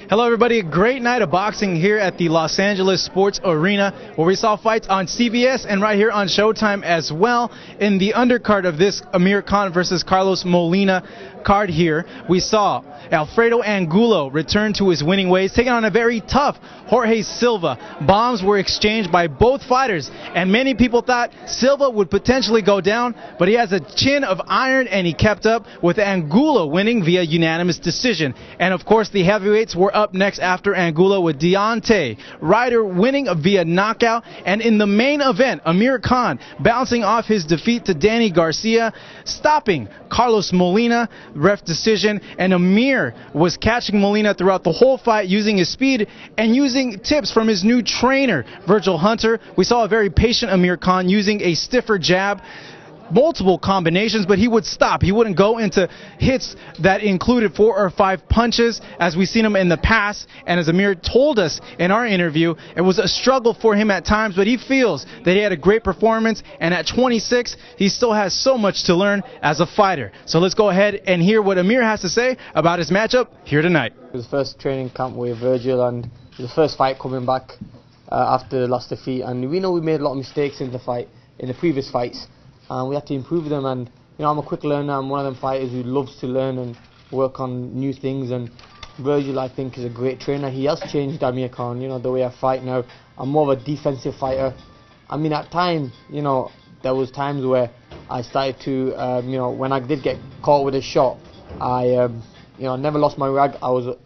Hello everybody, a great night of boxing here at the Los Angeles Sports Arena, where we saw fights on CBS and right here on Showtime as well. In the undercard of this Amir Khan versus Carlos Molina card here, we saw Alfredo Angulo return to his winning ways, taking on a very tough Jorge Silva. Bombs were exchanged by both fighters, and many people thought Silva would potentially go down, but he has a chin of iron and he kept up, with Angulo winning via unanimous decision. And of course the heavyweights were up next after Angulo, with Deontay Ryder winning via knockout. And in the main event, Amir Khan bouncing off his defeat to Danny Garcia, stopping Carlos Molina, ref decision. And Amir was catching Molina throughout the whole fight, using his speed and using tips from his new trainer, Virgil Hunter. We saw a very patient Amir Khan using a stiffer jab, multiple combinations, but he would stop. He wouldn't go into hits that included 4 or 5 punches as we've seen him in the past. And as Amir told us in our interview, it was a struggle for him at times, but he feels that he had a great performance, and at 26 he still has so much to learn as a fighter. So let's go ahead and hear what Amir has to say about his matchup here tonight. It was the first training camp with Virgil, and it was the first fight coming back after the last defeat, and we know we made a lot of mistakes in the previous fights. We had to improve them, and I'm a quick learner. I'm one of them fighters who loves to learn and work on new things, and Virgil, I think, is a great trainer. He has changed Amir Khan, the way I fight now. I'm more of a defensive fighter. I mean, at times, there was times where I started to, when I did get caught with a shot, I never lost my rag. I was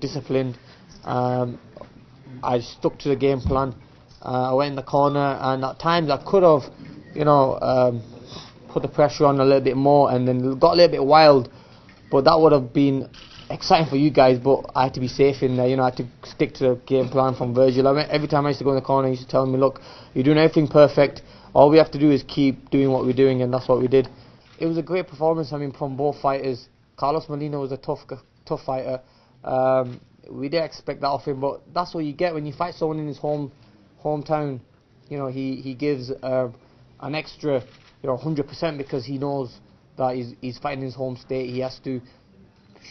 disciplined. I stuck to the game plan. I went in the corner, and at times I could have put the pressure on a little bit more and then got a little bit wild, but that would have been exciting for you guys. But I had to be safe in there. I had to stick to the game plan from Virgil. Every time I used to go in the corner, he used to tell me, look, you're doing everything perfect, all we have to do is keep doing what we're doing, and that's what we did. It was a great performance, from both fighters. Carlos Molina was a tough fighter. We didn't expect that of him, but that's what you get when you fight someone in his hometown. He gives an extra 100%, because he knows that he's fighting in his home state. He has to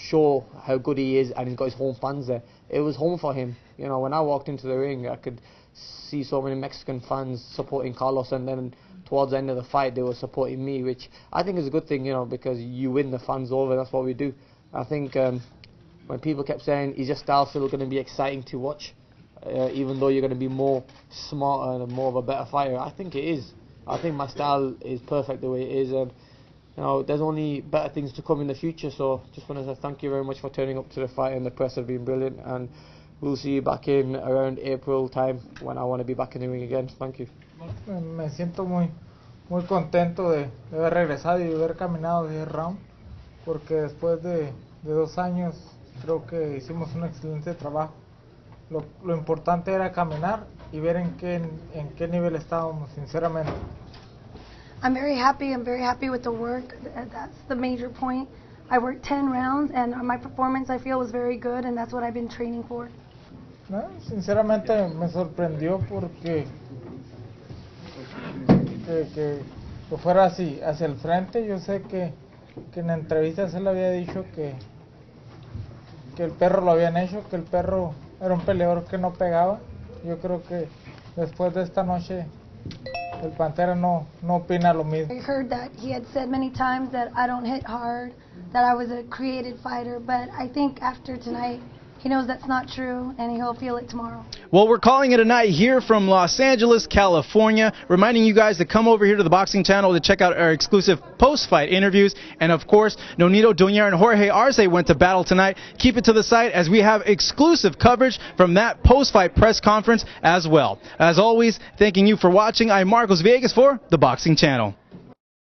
show how good he is, and he's got his home fans there. It was home for him. When I walked into the ring, I could see so many Mexican fans supporting Carlos, and then towards the end of the fight they were supporting me, which I think is a good thing, because you win the fans over. That's what we do. I think when people kept saying, is your style still going to be exciting to watch, even though you're going to be more smarter and more of a better fighter? I think it is. I think my style is perfect the way it is, and there's only better things to come in the future. So just want to say thank you very much for turning up to the fight, and the press have been brilliant, and we'll see you back in around April time when I want to be back in the ring again. Thank you. Me siento muy contento de haber regresado y de haber caminado 10 rounds, porque después de 2 años creo que hicimos un excelente trabajo. Lo importante era caminar y ver en qué nivel estábamos, sinceramente. I'm very happy with the work. That's the major point. I worked 10 rounds, and my performance, I feel, was very good, and that's what I've been training for. No, sinceramente me sorprendió porque que fuera así, hacia el frente. Yo sé que en entrevistas él había dicho que el perro lo habían hecho, que el perro era un peleador que no pegaba. Yo creo que después de esta noche el Pantera no opina lo mismo. I heard that he had said many times that I don't hit hard, that I was a created fighter, but I think after tonight he knows that's not true, and he'll feel it tomorrow. Well, we're calling it a night here from Los Angeles, California, reminding you guys to come over here to the Boxing Channel to check out our exclusive post-fight interviews. And of course, Nonito Doñar and Jorge Arce went to battle tonight. Keep it to the site, as we have exclusive coverage from that post-fight press conference as well. As always, thanking you for watching. I'm Marcos Villegas for the Boxing Channel.